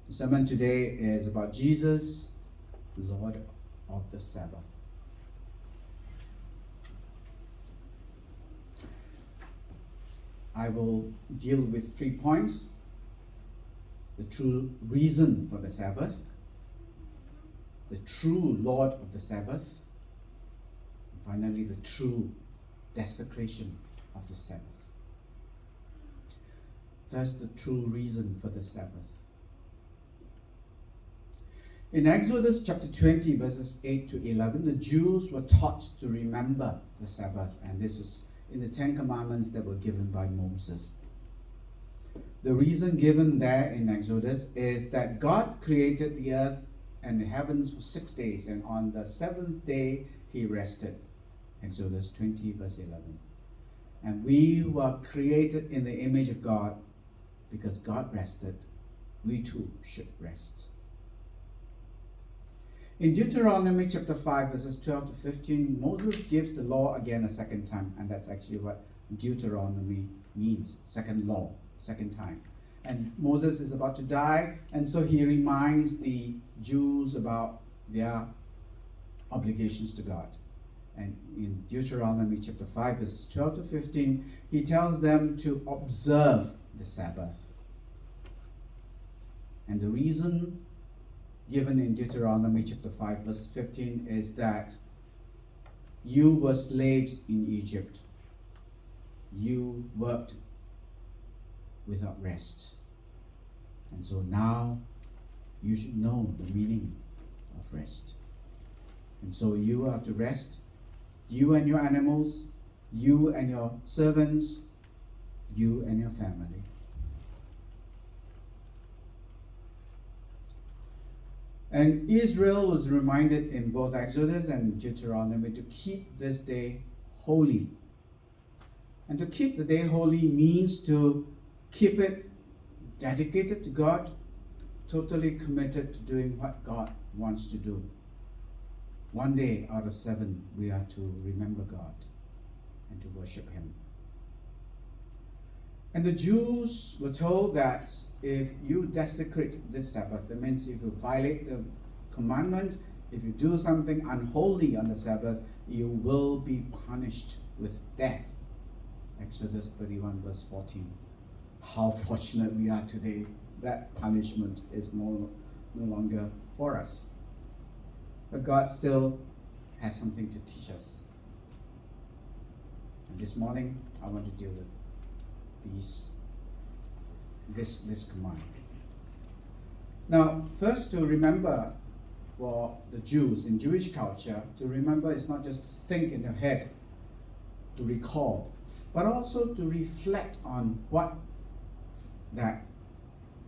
The sermon today is about Jesus, Lord of the Sabbath. I will deal with 3 points. The true reason for the Sabbath, the true Lord of the Sabbath, and finally the true desecration of the Sabbath. First, the true reason for the Sabbath. In Exodus chapter 20, verses 8 to 11, the Jews were taught to remember the Sabbath, and this is in the 10 Commandments that were given by Moses. The reason given there in Exodus is that God created the earth and the heavens for 6 days, and on the 7th day he rested. Exodus 20, verse 11. And we who are created in the image of God, because God rested, we too should rest. In Deuteronomy chapter 5, verses 12 to 15, Moses gives the law again a second time, and that's actually what Deuteronomy means, second law, second time. And Moses is about to die, and so he reminds the Jews about their obligations to God. And in Deuteronomy chapter 5, verses 12 to 15, he tells them to observe the Sabbath. And the reason given in Deuteronomy chapter 5, verse 15 is that you were slaves in Egypt. You worked without rest. And so now you should know the meaning of rest. And so you are to rest, you and your animals, you and your servants, you and your family. And Israel was reminded in both Exodus and Deuteronomy to keep this day holy. And to keep the day holy means to keep it dedicated to God, totally committed to doing what God wants to do. 1 day out of 7, we are to remember God and to worship Him. And the Jews were told that if you desecrate this Sabbath, that means if you violate the commandment, if you do something unholy on the Sabbath, you will be punished with death. Exodus 31, verse 14. How fortunate we are today. That punishment is no longer for us. But God still has something to teach us. And this morning, I want to deal with this command. Now, first, to remember for the Jews in Jewish culture, to remember is not just to think in your head, to recall, but also to reflect on what that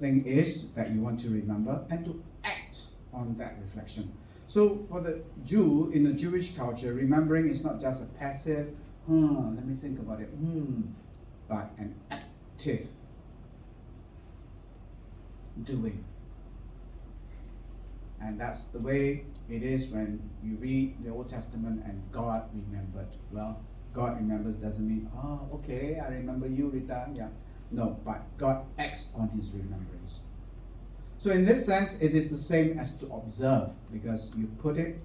thing is that you want to remember and to act on that reflection. So for the Jew in the Jewish culture, remembering is not just a passive, let me think about it, but an active doing. And that's the way it is when you read the Old Testament and God remembered. Well, God remembers doesn't mean, okay, I remember you, Rita. Yeah. No, but God acts on His remembrance. So in this sense, it is the same as to observe, because you put it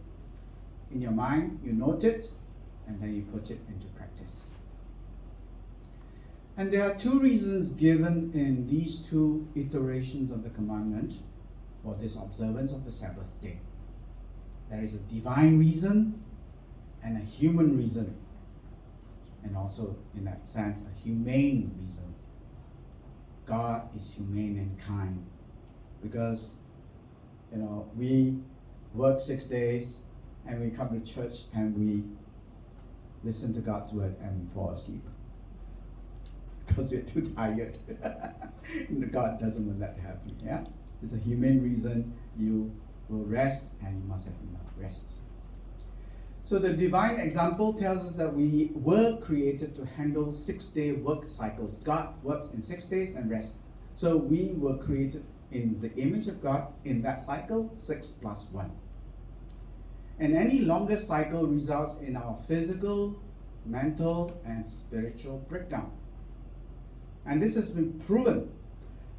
in your mind, you note it, and then you put it into practice. And there are 2 reasons given in these 2 iterations of the commandment for this observance of the Sabbath day. There is a divine reason and a human reason, and also in that sense a humane reason. God is humane and kind, because we work 6 days and we come to church and we listen to God's word and we fall asleep because we're too tired. God doesn't want that to happen. Yeah, it's a humane reason. You will rest, and you must have enough rest. So the divine example tells us that we were created to handle 6-day work cycles. God works in 6 days and rests. So we were created in the image of God in that cycle, 6 plus 1. And any longer cycle results in our physical, mental, and spiritual breakdown. And this has been proven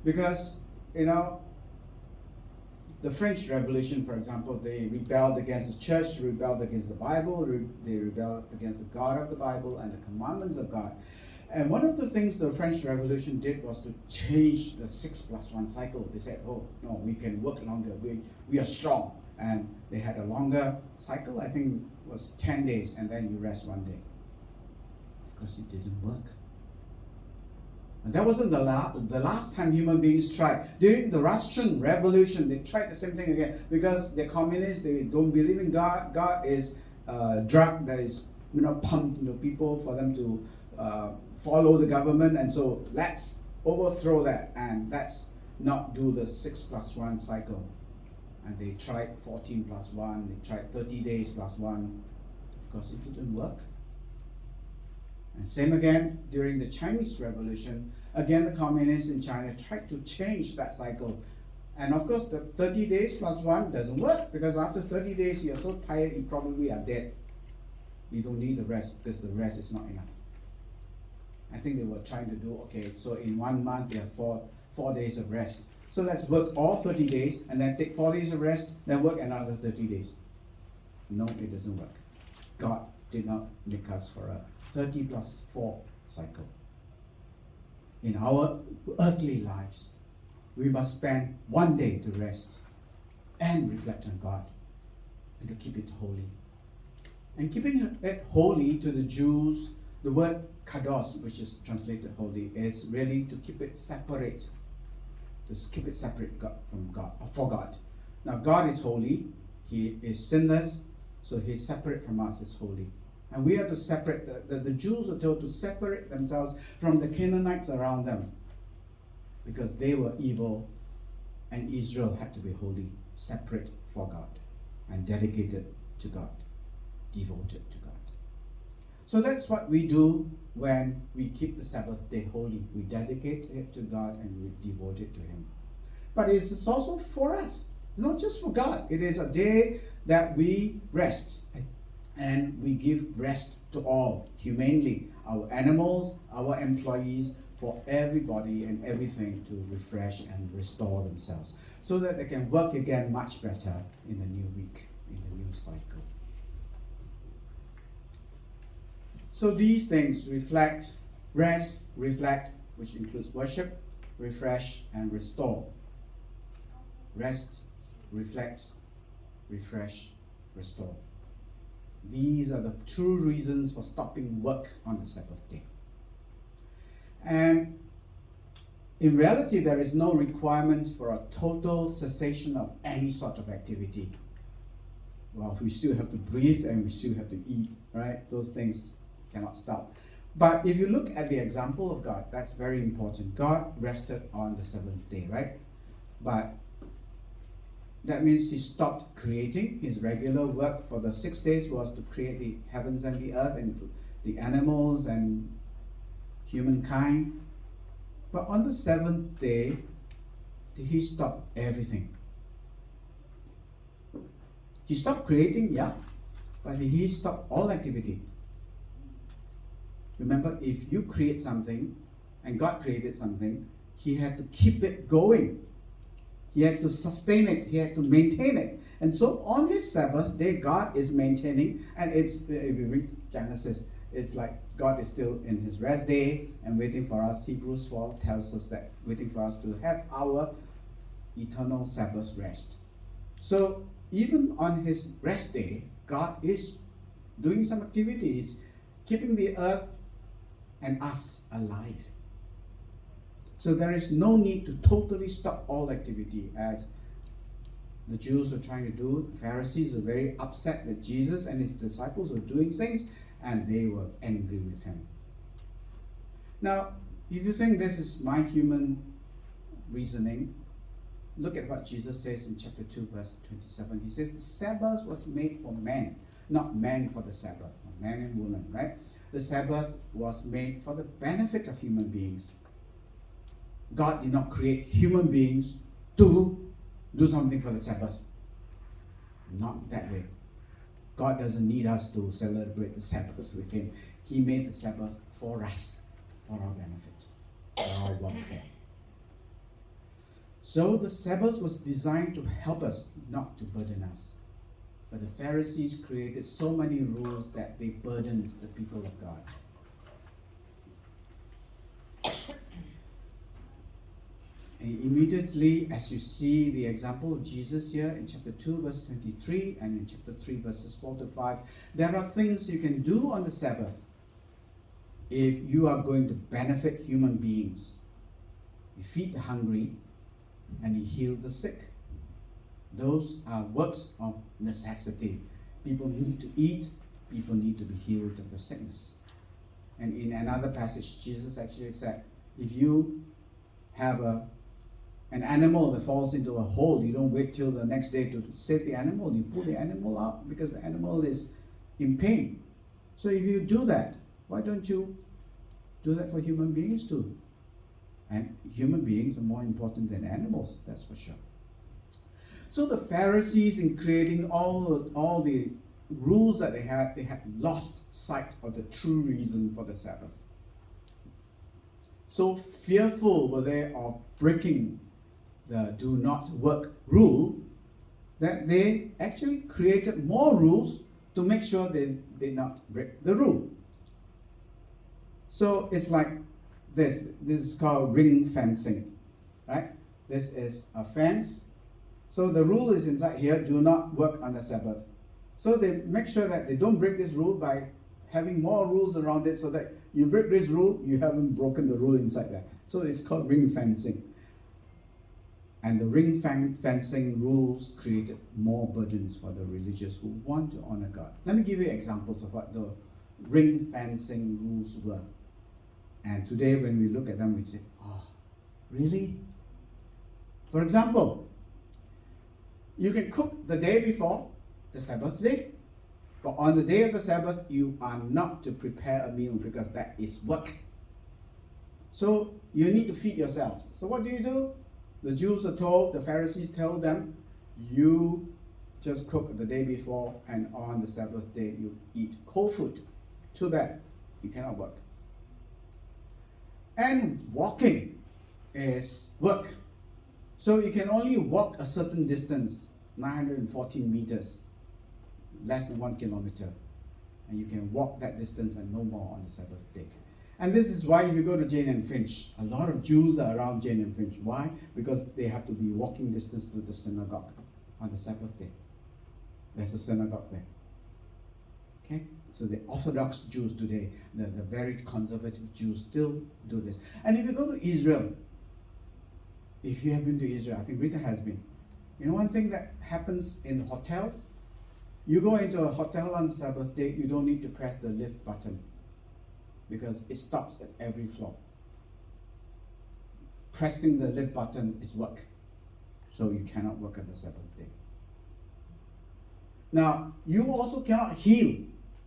because, the French Revolution, for example, they rebelled against the church, rebelled against the Bible, they rebelled against the God of the Bible and the commandments of God. And one of the things the French Revolution did was to change the 6+1 cycle. They said, oh, no, we can work longer, we are strong. And they had a longer cycle, I think it was 10 days, and then you rest one day. Of course, it didn't work. And that wasn't the last time human beings tried. During the Russian Revolution, they tried the same thing again. Because they're communists, they don't believe in God. God is a drug that is pumped into people for them to follow the government. And so let's overthrow that and let's not do the 6+1 cycle. And they tried 14+1, they tried 30 days plus 1. Of course, it didn't work. And same again during the Chinese Revolution. Again, the communists in China tried to change that cycle. And of course, the 30 days plus 1 doesn't work, because after 30 days, you're so tired, you probably are dead. You don't need the rest, because the rest is not enough. I think they were trying to do, okay, so in 1 month, you have four days of rest. So let's work all 30 days, and then take 4 days of rest, then work another 30 days. No, it doesn't work. God did not make us for a 30+4 cycle. In our earthly lives, we must spend 1 day to rest and reflect on God and to keep it holy. And keeping it holy to the Jews, the word kadosh, which is translated holy, is really to keep it separate. To keep it separate from God, for God. Now God is holy, He is sinless, so He's separate from us as holy. And we are to separate, the Jews are told to separate themselves from the Canaanites around them, because they were evil and Israel had to be holy, separate for God, and dedicated to God, devoted to God. So that's what we do when we keep the Sabbath day holy. We dedicate it to God and we devote it to Him. But it is also for us, not just for God. It is a day that we rest, and we give rest to all, humanely, our animals, our employees, for everybody and everything to refresh and restore themselves, so that they can work again much better in the new week, in the new cycle. So these things reflect, which includes worship, refresh, and restore. Rest, reflect, refresh, restore. These are the true reasons for stopping work on the Sabbath day. And in reality, there is no requirement for a total cessation of any sort of activity. Well, we still have to breathe and we still have to eat, right? Those things cannot stop. But if you look at the example of God, that's very important. God rested on the seventh day, right? But that means He stopped creating. His regular work for the 6 days was to create the heavens and the earth and the animals and humankind. But on the seventh day, did He stop everything? He stopped creating, yeah, but did He stop all activity? Remember, if you create something, and God created something, He had to keep it going. He had to sustain it. He had to maintain it. And so on His Sabbath day, God is maintaining, and it's, if you read Genesis, it's like God is still in His rest day and waiting for us. Hebrews 4 tells us that, waiting for us to have our eternal Sabbath rest. So even on His rest day, God is doing some activities, keeping the earth and us alive. So there is no need to totally stop all activity, as the Jews are trying to do. The Pharisees are very upset that Jesus and His disciples were doing things, and they were angry with Him. Now, if you think this is my human reasoning, look at what Jesus says in chapter 2, verse 27. He says, the Sabbath was made for men, not men for the Sabbath, man and woman, right? The Sabbath was made for the benefit of human beings. God did not create human beings to do something for the Sabbath. Not that way. God doesn't need us to celebrate the Sabbath with Him. He made the Sabbath for us, for our benefit, for our welfare. So the Sabbath was designed to help us, not to burden us. But the Pharisees created so many rules that they burdened the people of God. And immediately, as you see the example of Jesus here in chapter 2, verse 23, and in chapter 3, verses 4 to 5, there are things you can do on the Sabbath if you are going to benefit human beings. You feed the hungry and you heal the sick. Those are works of necessity. People need to eat, people need to be healed of the sickness. And in another passage, Jesus actually said, if you have an animal that falls into a hole, you don't wait till the next day to save the animal. You pull the animal out because the animal is in pain. So if you do that, why don't you do that for human beings too? And human beings are more important than animals, that's for sure. So the Pharisees, in creating all the rules that they had lost sight of the true reason for the Sabbath. So fearful were they of breaking the do not work rule that they actually created more rules to make sure they did not break the rule. So it's like this. This is called ring fencing, right? This is a fence. So the rule is inside here, do not work on the Sabbath. So they make sure that they don't break this rule by having more rules around it, so that you break this rule, you haven't broken the rule inside there. So it's called ring fencing. And the ring fencing rules created more burdens for the religious who want to honor God. Let me give you examples of what the ring fencing rules were. And today when we look at them, we say, oh, really? For example, you can cook the day before the Sabbath day, but on the day of the Sabbath, you are not to prepare a meal because that is work. So you need to feed yourselves. So what do? The Jews are told, the Pharisees tell them, you just cook the day before, and on the Sabbath day you eat cold food. Too bad, you cannot work. And walking is work. So you can only walk a certain distance, 914 meters, less than 1 kilometer. And you can walk that distance and no more on the Sabbath day. And this is why if you go to Jane and Finch, a lot of Jews are around Jane and Finch. Why? Because they have to be walking distance to the synagogue on the Sabbath day. There's a synagogue there. Okay? So the Orthodox Jews today, the very conservative Jews still do this. And if you go to Israel, if you have been to Israel, I think Rita has been. You know one thing that happens in hotels? You go into a hotel on the Sabbath day, you don't need to press the lift button because it stops at every floor. Pressing the lift button is work. So you cannot work on the Sabbath day. Now, you also cannot heal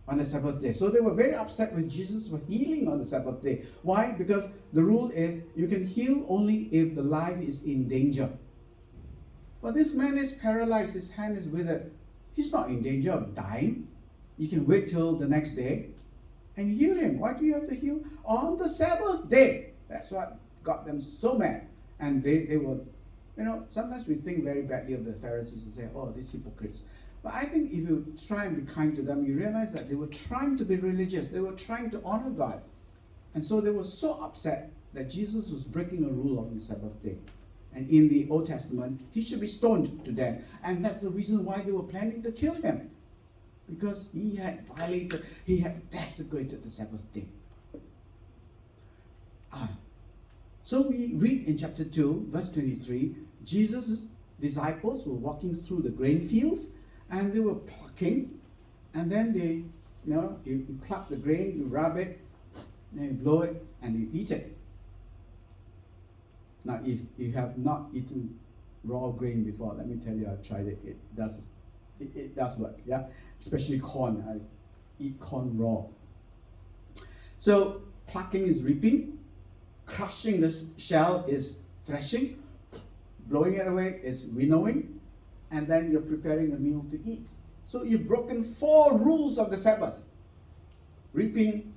on the Sabbath day. So they were very upset with Jesus for healing on the Sabbath day. Why? Because the rule is you can heal only if the life is in danger. But this man is paralyzed, his hand is withered. He's not in danger of dying. You can wait till the next day and heal him. Why do you have to heal on the Sabbath day? That's what got them so mad. And they were, sometimes we think very badly of the Pharisees and say, oh, these hypocrites. But I think if you try and be kind to them, you realize that they were trying to be religious. They were trying to honor God. And so they were so upset that Jesus was breaking a rule on the Sabbath day. And in the Old Testament, he should be stoned to death. And that's the reason why they were planning to kill him. Because he had desecrated the Sabbath day. So we read in chapter 2, verse 23, Jesus' disciples were walking through the grain fields and they were plucking. And then you pluck the grain, you rub it, then you blow it, and you eat it. Now, if you have not eaten raw grain before, let me tell you, I've tried it. It does work, yeah? Especially corn. I eat corn raw. So, plucking is reaping. Crushing the shell is threshing. Blowing it away is winnowing. And then you're preparing a meal to eat. So, you've broken 4 rules of the Sabbath. Reaping,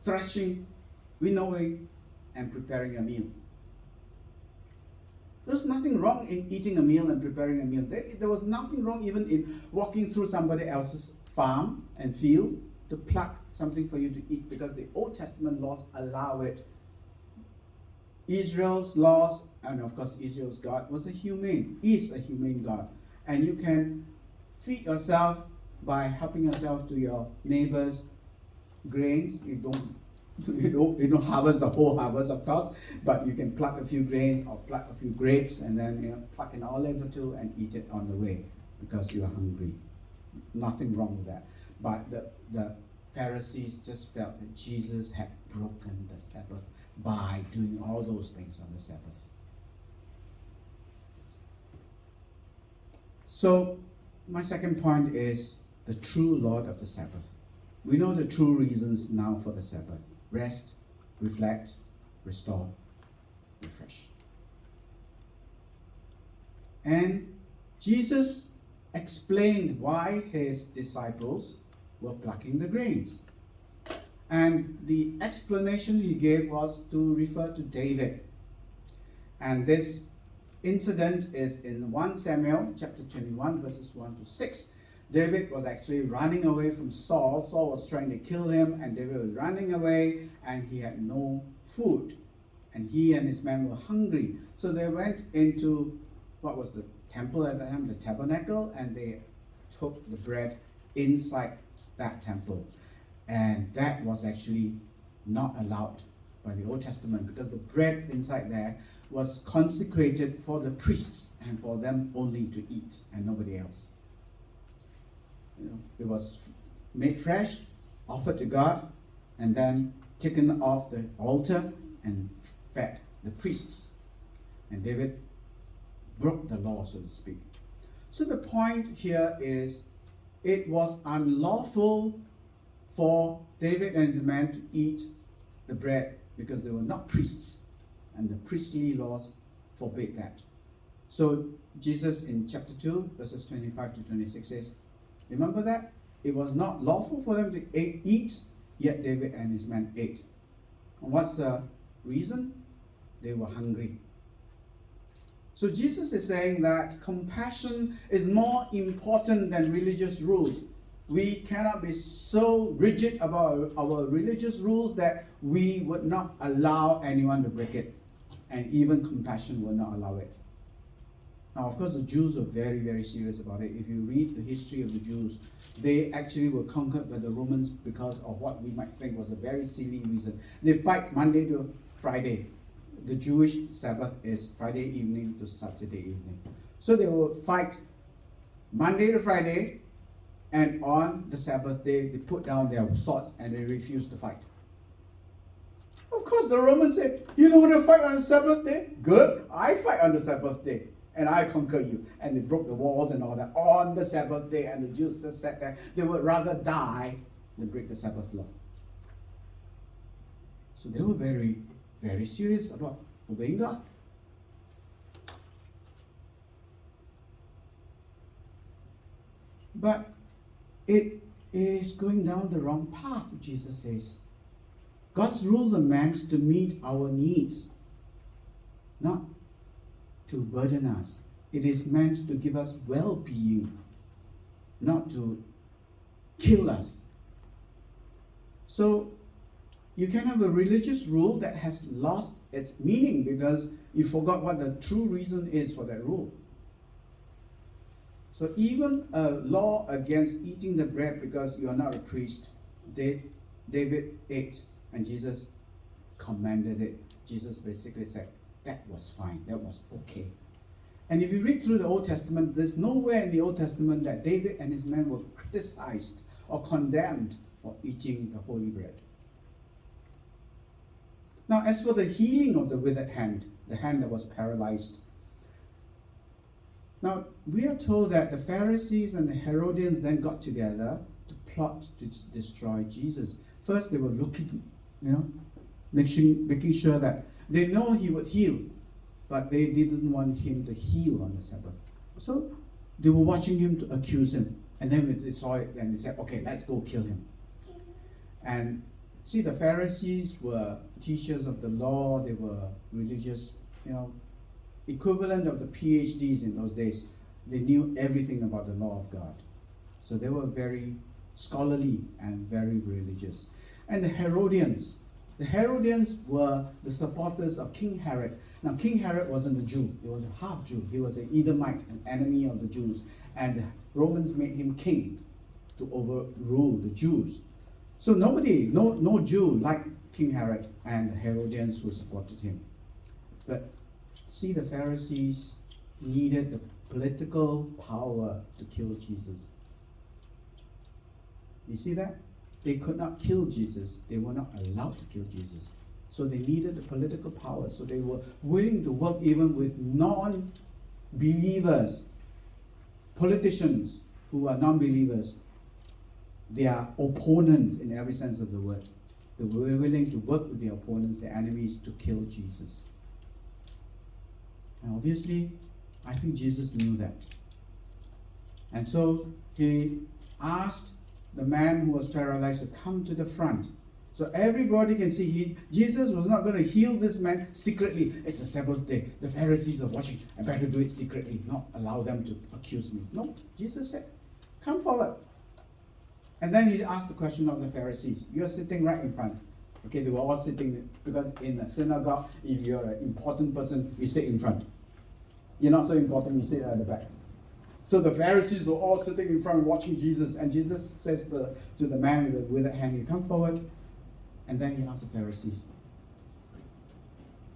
threshing, winnowing, and preparing a meal. There's nothing wrong in eating a meal and preparing a meal. There was nothing wrong even in walking through somebody else's farm and field to pluck something for you to eat, because the Old Testament laws allow it. Israel's laws, and of course Israel's God is a humane God. And you can feed yourself by helping yourself to your neighbor's grains. You don't harvest the whole harvest, of course, but you can pluck a few grains or pluck a few grapes, and then pluck an olive or two and eat it on the way because you are hungry. Nothing wrong with that. But the Pharisees just felt that Jesus had broken the Sabbath by doing all those things on the Sabbath. So my second point is the true Lord of the Sabbath. We know the true reasons now for the Sabbath: rest, reflect, restore, refresh. And Jesus explained why his disciples were plucking the grains. And the explanation he gave was to refer to David. And this incident is in 1 Samuel chapter 21 verses 1 to 6. David was actually running away from Saul. Saul was trying to kill him, and David was running away, and he had no food. And he and his men were hungry. So they went into what was the temple at the time, the tabernacle, and they took the bread inside that temple. And that was actually not allowed by the Old Testament, because the bread inside there was consecrated for the priests and for them only to eat and nobody else. It was made fresh, offered to God, and then taken off the altar and fed the priests. And David broke the law, so to speak. So the point here is, it was unlawful for David and his men to eat the bread because they were not priests, and the priestly laws forbade that. So Jesus in chapter 2 verses 25 to 26 says, remember that? It was not lawful for them to eat, yet David and his men ate. And what's the reason? They were hungry. So Jesus is saying that compassion is more important than religious rules. We cannot be so rigid about our religious rules that we would not allow anyone to break it. And even compassion will not allow it. Now, of course, the Jews were very, very serious about it. If you read the history of the Jews, they actually were conquered by the Romans because of what we might think was a very silly reason. They fight Monday to Friday. The Jewish Sabbath is Friday evening to Saturday evening. So they will fight Monday to Friday, and on the Sabbath day, they put down their swords and they refuse to fight. Of course, the Romans said, you don't want to fight on the Sabbath day? Good, I fight on the Sabbath day, and I conquer you. And they broke the walls and all that on the Sabbath day, and the Jews just sat there. They would rather die than break the Sabbath law. So they were very, very serious about obeying God. But it is going down the wrong path, Jesus says. God's rules are meant to meet our needs, not to burden us. It is meant to give us well-being, not to kill us. So you can have a religious rule that has lost its meaning because you forgot what the true reason is for that rule. So even a law against eating the bread because you are not a priest, David ate, and Jesus commanded it. Jesus basically said, that was fine, that was okay. And if you read through the Old Testament, there's nowhere in the Old Testament that David and his men were criticized or condemned for eating the holy bread. Now, as for the healing of the withered hand, the hand that was paralyzed, now we are told that the Pharisees and the Herodians then got together to plot to destroy Jesus. First, they were looking, making sure that they know he would heal, but they didn't want him to heal on the Sabbath. So they were watching him to accuse him. And then when they saw it, then they said, okay, let's go kill him. And see, the Pharisees were teachers of the law. They were religious, equivalent of the PhDs in those days. They knew everything about the law of God. So they were very scholarly and very religious. And the Herodians were the supporters of King Herod. Now, King Herod wasn't a Jew. He was a half Jew. He was an Edomite, an enemy of the Jews. And the Romans made him king to overrule the Jews. So no Jew liked King Herod and the Herodians who supported him. But see, the Pharisees needed the political power to kill Jesus. You see that? They could not kill Jesus. They were not allowed to kill Jesus. So they needed the political power. So they were willing to work even with non-believers, politicians who are non-believers. They are opponents in every sense of the word. They were willing to work with their opponents, their enemies, to kill Jesus. And obviously, I think Jesus knew that. And so he asked the man who was paralyzed to come to the front. So everybody can see Jesus was not going to heal this man secretly. It's a Sabbath day. The Pharisees are watching. I better do it secretly, not allow them to accuse me. No, Jesus said, come forward. And then he asked the question of the Pharisees. You're sitting right in front. Okay, they were all sitting, because in a synagogue, if you're an important person, you sit in front. You're not so important, you sit at the back. So the Pharisees were all sitting in front watching Jesus, and Jesus says to the man with the withered hand, you come forward. And then he asks the Pharisees,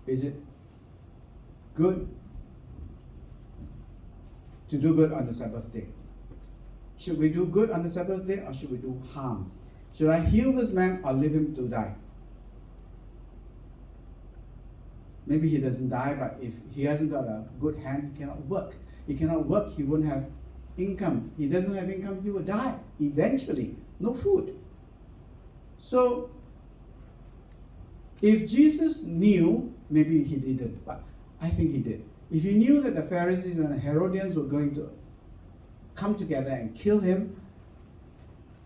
is it good to do good on the Sabbath day? Should we do good on the Sabbath day, or should we do harm? Should I heal this man or leave him to die? Maybe he doesn't die, but if he hasn't got a good hand, he cannot work. He cannot work, he won't have income. He doesn't have income, he will die eventually. No food. So, if Jesus knew, maybe he didn't, but I think he did. If he knew that the Pharisees and the Herodians were going to come together and kill him,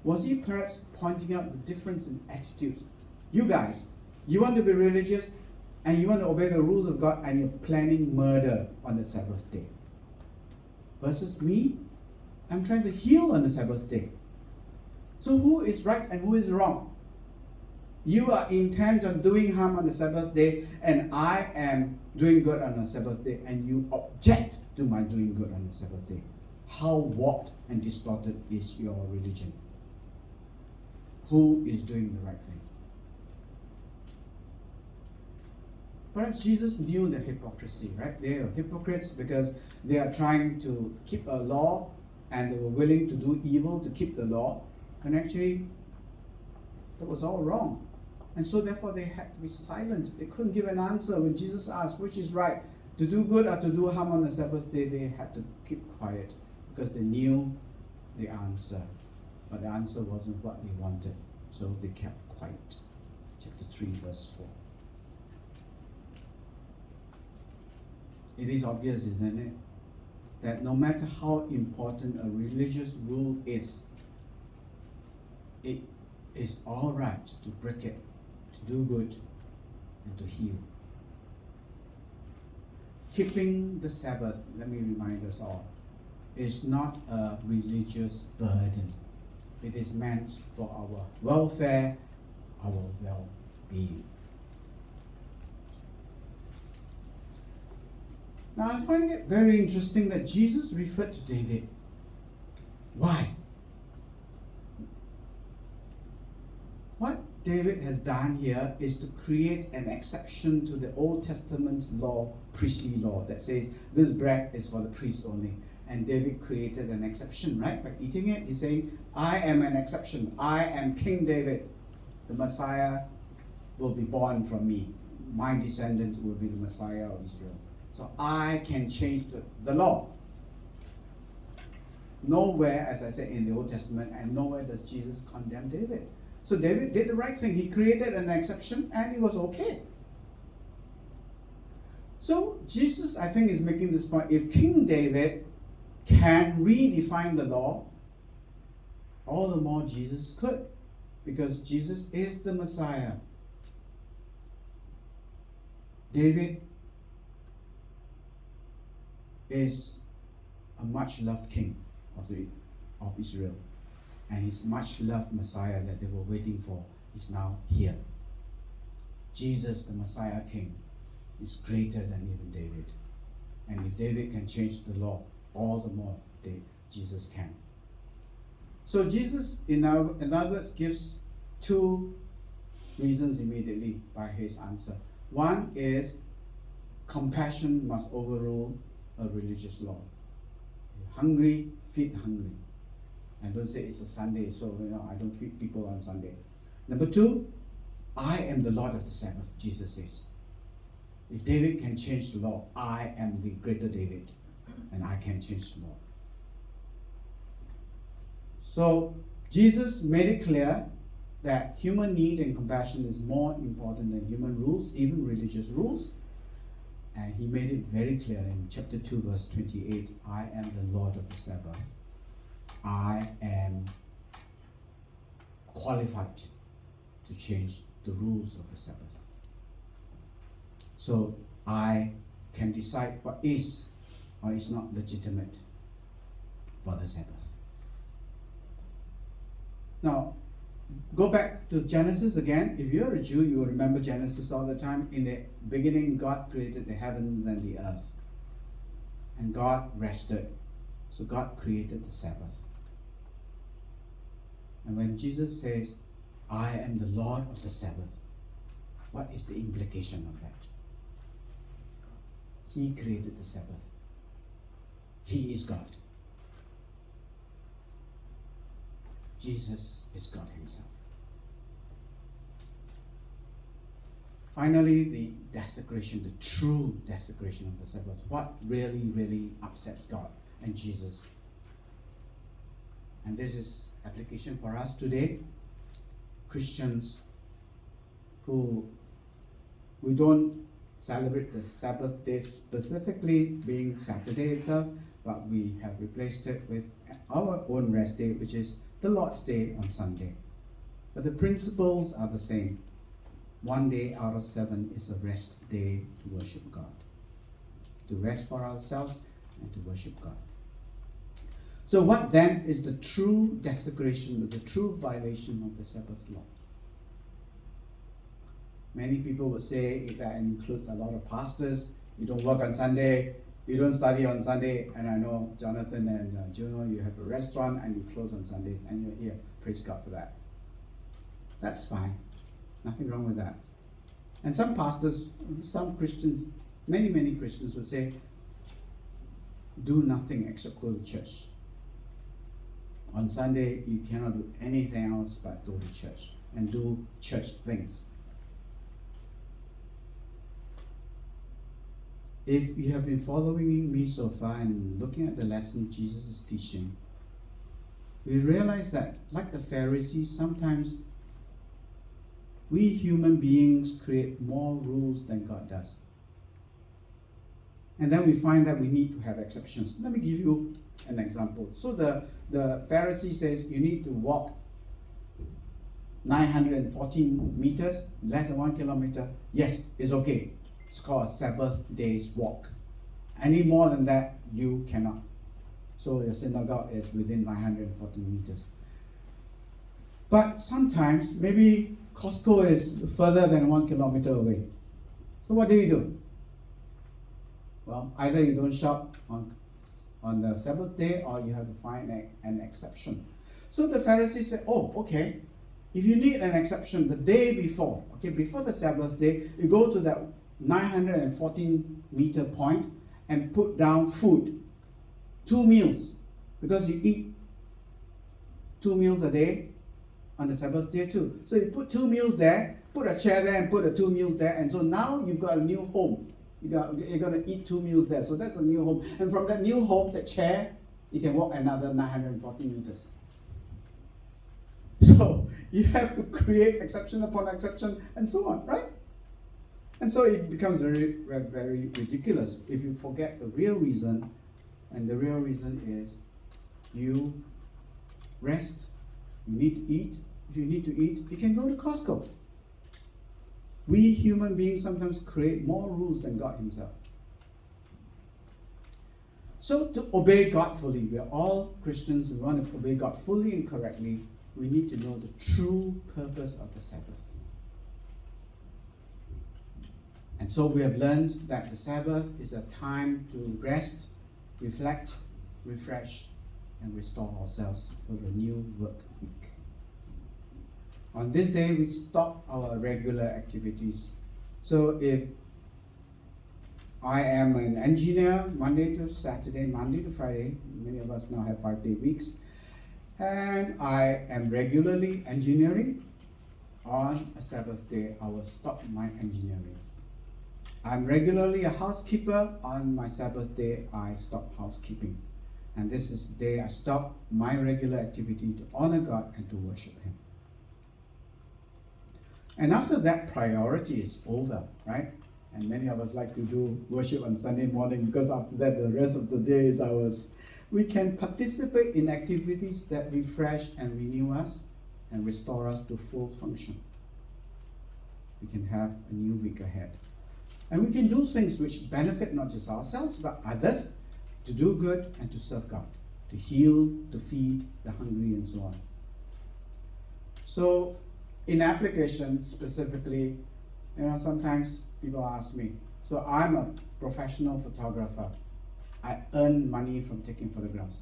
was he perhaps pointing out the difference in attitudes? You guys, you want to be religious and you want to obey the rules of God, and you're planning murder on the Sabbath day. Versus me, I'm trying to heal on the Sabbath day. So who is right and who is wrong? You are intent on doing harm on the Sabbath day, and I am doing good on the Sabbath day, and you object to my doing good on the Sabbath day. How warped and distorted is your religion? Who is doing the right thing? Perhaps Jesus knew the hypocrisy, right? They are hypocrites because they are trying to keep a law, and they were willing to do evil to keep the law. And actually, that was all wrong. And so therefore they had to be silent. They couldn't give an answer when Jesus asked which is right, to do good or to do harm on the Sabbath day. They had to keep quiet because they knew the answer. But the answer wasn't what they wanted. So they kept quiet. Chapter 3, verse 4. It is obvious, isn't it, that no matter how important a religious rule is, it is all right to break it, to do good, and to heal. Keeping the Sabbath, let me remind us all, is not a religious burden. It is meant for our welfare, our well-being. Now, I find it very interesting that Jesus referred to David. Why? What David has done here is to create an exception to the Old Testament law, priestly law, that says this bread is for the priest only. And David created an exception, right? By eating it, he's saying, I am an exception. I am King David. The Messiah will be born from me. My descendant will be the Messiah of Israel. So I can change the law. Nowhere, as I said, in the Old Testament, and nowhere does Jesus condemn David. So David did the right thing. He created an exception, and it was okay. So Jesus, I think, is making this point. If King David can redefine the law, all the more Jesus could, because Jesus is the Messiah. David is a much loved king of Israel, and his much loved Messiah that they were waiting for is now here. Jesus, the Messiah King, is greater than even David. And if David can change the law, all the more Jesus can. So Jesus, in other words, gives two reasons immediately by his answer. One is compassion must overrule a religious law. Hungry, feed hungry. And don't say it's a Sunday, so I don't feed people on Sunday. Number two, I am the Lord of the Sabbath, Jesus says. If David can change the law, I am the greater David, and I can change the law. So Jesus made it clear that human need and compassion is more important than human rules, even religious rules. And he made it very clear in chapter 2, verse 28, I am the Lord of the Sabbath. I am qualified to change the rules of the Sabbath. So I can decide what is or is not legitimate for the Sabbath. Now, go back to Genesis again. If you're a Jew, you will remember Genesis all the time. In the beginning, God created the heavens and the earth. And God rested. So God created the Sabbath. And when Jesus says, I am the Lord of the Sabbath, what is the implication of that? He created the Sabbath. He is God. Jesus is God himself. Finally, the desecration, the true desecration of the Sabbath. What really, really upsets God and Jesus? And this is application for us today. Christians who we don't celebrate the Sabbath day specifically being Saturday itself, but we have replaced it with our own rest day, which is the Lord's Day on Sunday. But the principles are the same. 1 day out of 7 is a rest day to worship God. To rest for ourselves and to worship God. So what then is the true desecration, the true violation of the Sabbath law? Many people would say that includes a lot of pastors. You don't work on Sunday, you don't study on Sunday, and I know Jonathan and Juno, you have a restaurant and you close on Sundays, and you're here. Praise God for that. That's fine. Nothing wrong with that. And some pastors, some Christians, many Christians would say, do nothing except go to church. On Sunday, you cannot do anything else but go to church and do church things. If you have been following me so far and looking at the lesson Jesus is teaching, we realize that, like the Pharisees, sometimes we human beings create more rules than God does. And then we find that we need to have exceptions. Let me give you an example. So the Pharisee says you need to walk 914 meters, less than 1 kilometer. Yes, it's okay. It's called a Sabbath day's walk. Any more than that, you cannot. So your synagogue is within 914 meters. But sometimes, maybe Costco is further than 1 kilometer away. So what do? Well, either you don't shop on the Sabbath day, or you have to find an exception. So the Pharisees said, oh, okay, if you need an exception the day before, before the Sabbath day, you go to that 914 meter point and put down food, 2 meals, because you eat 2 meals a day on the Sabbath day too. So you put 2 meals there, put a chair there and put the 2 meals there, and so now you've got a new home. You're going to eat 2 meals there, so that's a new home. And from that new home, that chair, you can walk another 914 meters. So you have to create exception upon exception and so on, right? And so it becomes very, very ridiculous if you forget the real reason. And the real reason is you rest, you need to eat. If you need to eat, you can go to Costco. We human beings sometimes create more rules than God himself. So to obey God fully, we are all Christians, we want to obey God fully and correctly, we need to know the true purpose of the Sabbath. And so we have learned that the Sabbath is a time to rest, reflect, refresh, and restore ourselves for the new work week. On this day, we stop our regular activities. So if I am an engineer Monday to Saturday, Monday to Friday, many of us now have 5-day weeks, and I am regularly engineering, on a Sabbath day, I will stop my engineering. I'm regularly a housekeeper, on my Sabbath day, I stop housekeeping. And this is the day I stop my regular activity to honor God and to worship Him. And after that priority is over, right? And many of us like to do worship on Sunday morning because after that the rest of the day is ours. We can participate in activities that refresh and renew us and restore us to full function. We can have a new week ahead. And we can do things which benefit not just ourselves but others, to do good and to serve God, to heal, to feed the hungry and so on. So in application specifically, sometimes people ask me, so I'm a professional photographer. I earn money from taking photographs.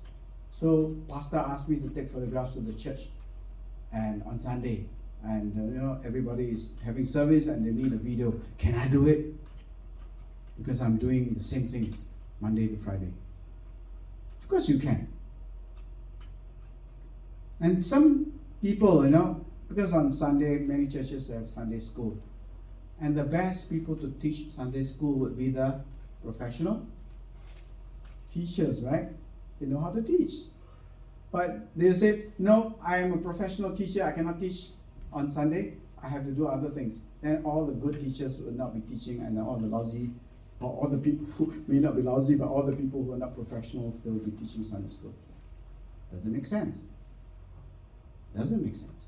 So pastor asked me to take photographs of the church and on Sunday, and everybody is having service and they need a video. Can I do it? Because I'm doing the same thing Monday to Friday. Of course you can. And some people, because on Sunday, many churches have Sunday school. And the best people to teach Sunday school would be the professional teachers, right? They know how to teach. But they say, no, I am a professional teacher, I cannot teach on Sunday, I have to do other things. Then all the good teachers will not be teaching, and all the lousy, or all the people who may not be lousy, but all the people who are not professionals, they will be teaching Sunday school. Doesn't make sense. Doesn't make sense.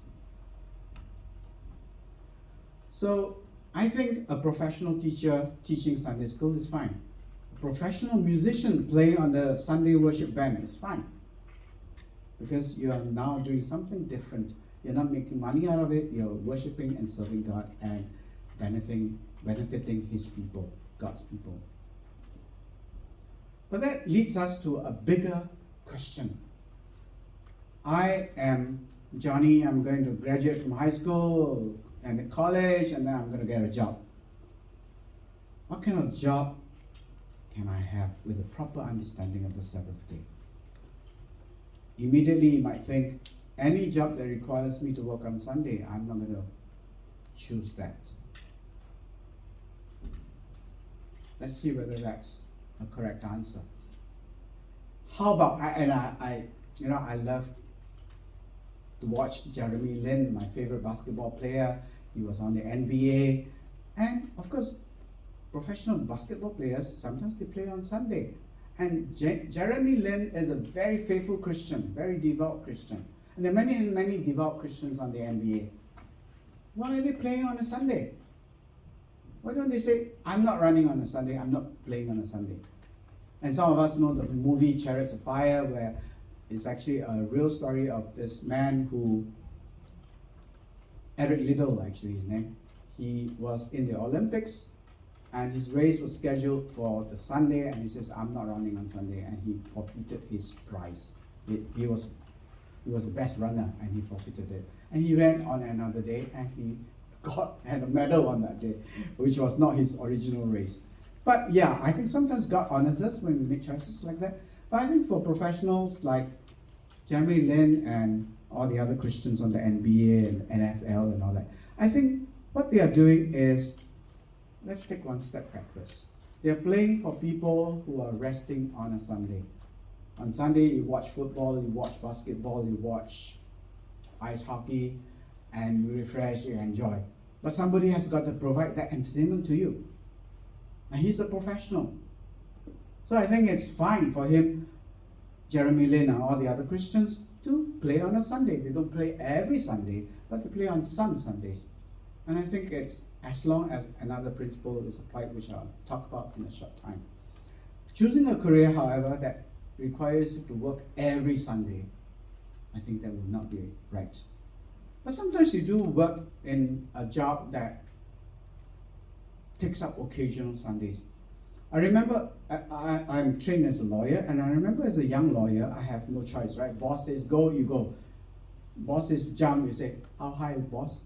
So I think a professional teacher teaching Sunday school is fine. A professional musician playing on the Sunday worship band is fine. Because you are now doing something different. You're not making money out of it, you're worshiping and serving God and benefiting His people, God's people. But that leads us to a bigger question. I am Johnny, I'm going to graduate from high school and college, and then I'm going to get a job. What kind of job can I have with a proper understanding of the Sabbath day? Immediately you might think, any job that requires me to work on Sunday, I'm not going to choose that. Let's see whether that's a correct answer. How about, I love to watch Jeremy Lin, my favorite basketball player. He was on the NBA. And of course, professional basketball players, sometimes they play on Sunday. And Jeremy Lin is a very faithful Christian, very devout Christian. And there are many, many devout Christians on the NBA. Why are they playing on a Sunday? Why don't they say, I'm not running on a Sunday, I'm not playing on a Sunday? And some of us know the movie Chariots of Fire, where it's actually a real story of this man who, Eric Liddell actually his name, he was in the Olympics and his race was scheduled for the Sunday, and he says, I'm not running on Sunday, and he forfeited his prize. He was the best runner and he forfeited it. And he ran on another day and he had a medal on that day, which was not his original race. But yeah, I think sometimes God honors us when we make choices like that. But I think for professionals like Jeremy Lin and all the other Christians on the NBA and NFL and all that, I think what they are doing is, let's take one step backwards. They are playing for people who are resting on a Sunday. On Sunday, you watch football, you watch basketball, you watch ice hockey, and you refresh, you enjoy. But somebody has got to provide that entertainment to you. And he's a professional. So I think it's fine for him, Jeremy Lin and all the other Christians, to play on a Sunday. They don't play every Sunday, but they play on some Sundays. And I think it's as long as another principle is applied, which I'll talk about in a short time. Choosing a career, however, that requires you to work every Sunday, I think that would not be right. But sometimes you do work in a job that takes up occasional Sundays. I remember I'm trained as a lawyer, and I remember as a young lawyer, I have no choice, right? Boss says go, you go. Boss says jump, you say, how high, boss?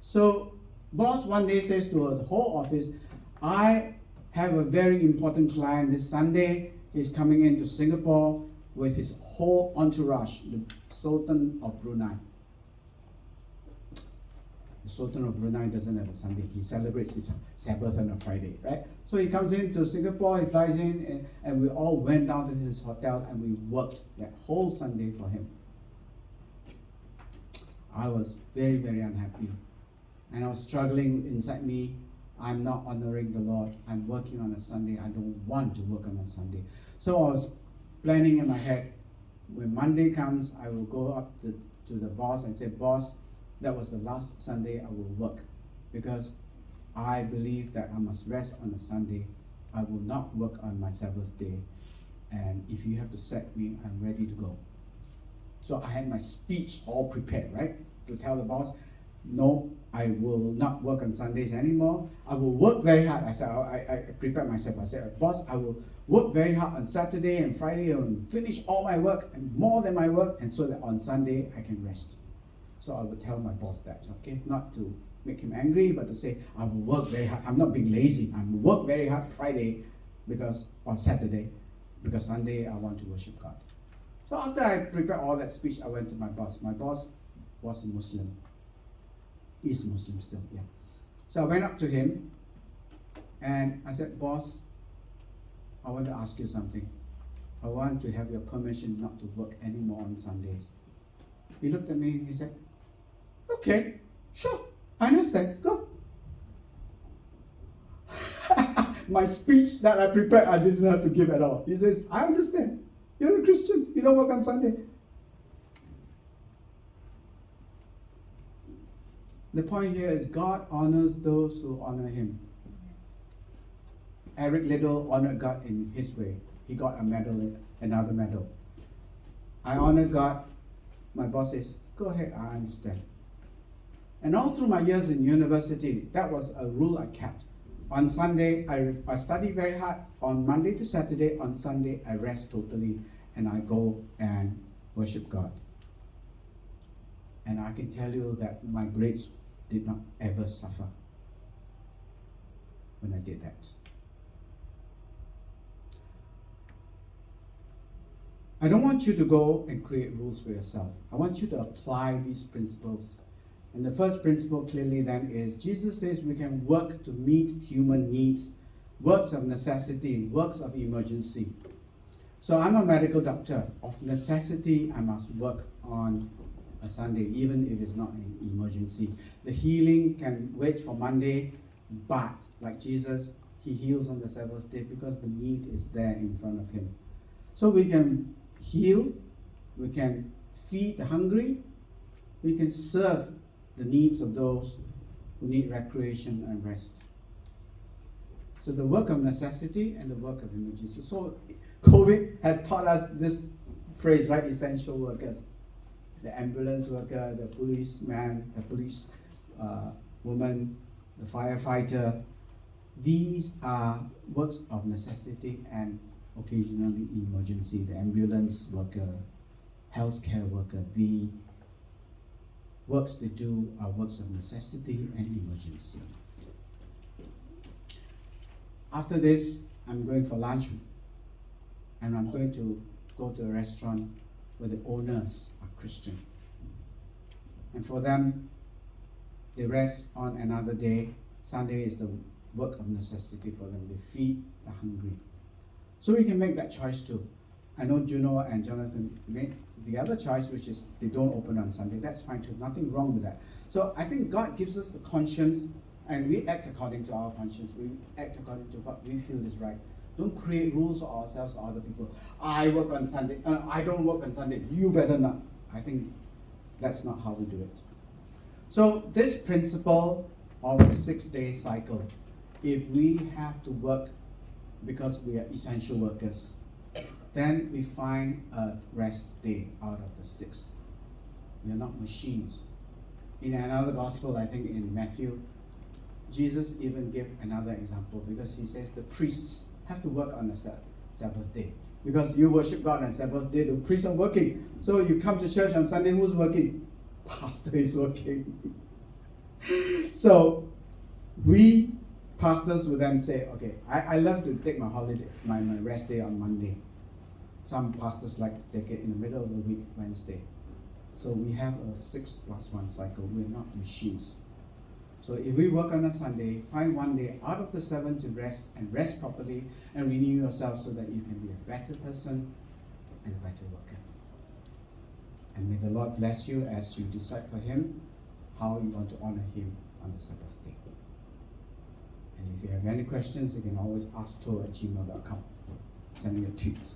So boss one day says to the whole office, I have a very important client this Sunday. He's coming into Singapore with his whole entourage, the Sultan of Brunei. The Sultan of Brunei doesn't have a Sunday. He celebrates his Sabbath on a Friday, right? So he comes into Singapore, he flies in, and we all went down to his hotel and we worked that whole Sunday for him. I was very, very unhappy. And I was struggling inside me. I'm not honoring the Lord. I'm working on a Sunday. I don't want to work on a Sunday. So I was planning in my head, when Monday comes, I will go up to the boss and say, boss, that was the last Sunday I will work, because I believe that I must rest on a Sunday. I will not work on my Sabbath day. And if you have to sack me, I'm ready to go. So I had my speech all prepared, right? To tell the boss, no, I will not work on Sundays anymore. I will work very hard. I said, I prepared myself. I said, boss, I will work very hard on Saturday and Friday and finish all my work and more than my work, and so that on Sunday I can rest. So I would tell my boss that, okay? Not to make him angry, but to say, I will work very hard. I'm not being lazy. I will work very hard Friday on Saturday, because Sunday I want to worship God. So after I prepared all that speech, I went to my boss. My boss was a Muslim. Is Muslim still, yeah. So I went up to him and I said, boss, I want to ask you something. I want to have your permission not to work anymore on Sundays. He looked at me and he said, okay, sure, I understand, go. My speech that I prepared, I didn't have to give at all. He says, I understand. You're a Christian, you don't work on Sunday. The point here is God honors those who honor him. Eric Liddell honored God in his way. He got a medal, another medal. I honor God. My boss says, go ahead, I understand. And all through my years in university, that was a rule I kept. On Sunday, I study very hard. On Monday to Saturday, on Sunday, I rest totally and I go and worship God. And I can tell you that my grades did not ever suffer when I did that. I don't want you to go and create rules for yourself. I want you to apply these principles. And the first principle clearly then is, Jesus says we can work to meet human needs, works of necessity, works of emergency. So I'm a medical doctor. Of necessity, I must work on a Sunday, even if it's not an emergency. The healing can wait for Monday, but like Jesus, he heals on the Sabbath day because the need is there in front of him. So we can heal, we can feed the hungry, we can serve the needs of those who need recreation and rest. So the work of necessity and the work of emergency. So COVID has taught us this phrase, right? Essential workers. The ambulance worker, the policeman, the police woman, the firefighter. These are works of necessity and occasionally emergency. The ambulance worker, healthcare worker, the works they do are works of necessity and emergency. After this, I'm going for lunch and I'm going to go to a restaurant where the owners are Christian. And for them, they rest on another day. Sunday is the work of necessity for them. They feed the hungry. So we can make that choice too. I know Juno and Jonathan made the other choice, which is they don't open on Sunday. That's fine too. Nothing wrong with that. So I think God gives us the conscience and we act according to our conscience. We act according to what we feel is right. Don't create rules for ourselves or other people. I work on Sunday. I don't work on Sunday. You better not. I think that's not how we do it. So this principle of the 6-day cycle, if we have to work because we are essential workers. Then we find a rest day out of the 6. We are not machines. In another gospel, I think in Matthew, Jesus even gave another example because he says the priests have to work on the Sabbath day. Because you worship God on Sabbath day, the priests are working. So you come to church on Sunday, who's working? Pastor is working. So we pastors will then say, okay, I love to take my holiday, my rest day on Monday. Some pastors like to take it in the middle of the week, Wednesday. So we have a 6+1 cycle. We're not machines. So if we work on a Sunday, find one day out of the 7 to rest and rest properly and renew yourself so that you can be a better person and a better worker. And may the Lord bless you as you decide for Him how you want to honor Him on the Sabbath day. And if you have any questions, you can always ask toh@gmail.com. Send me a tweet.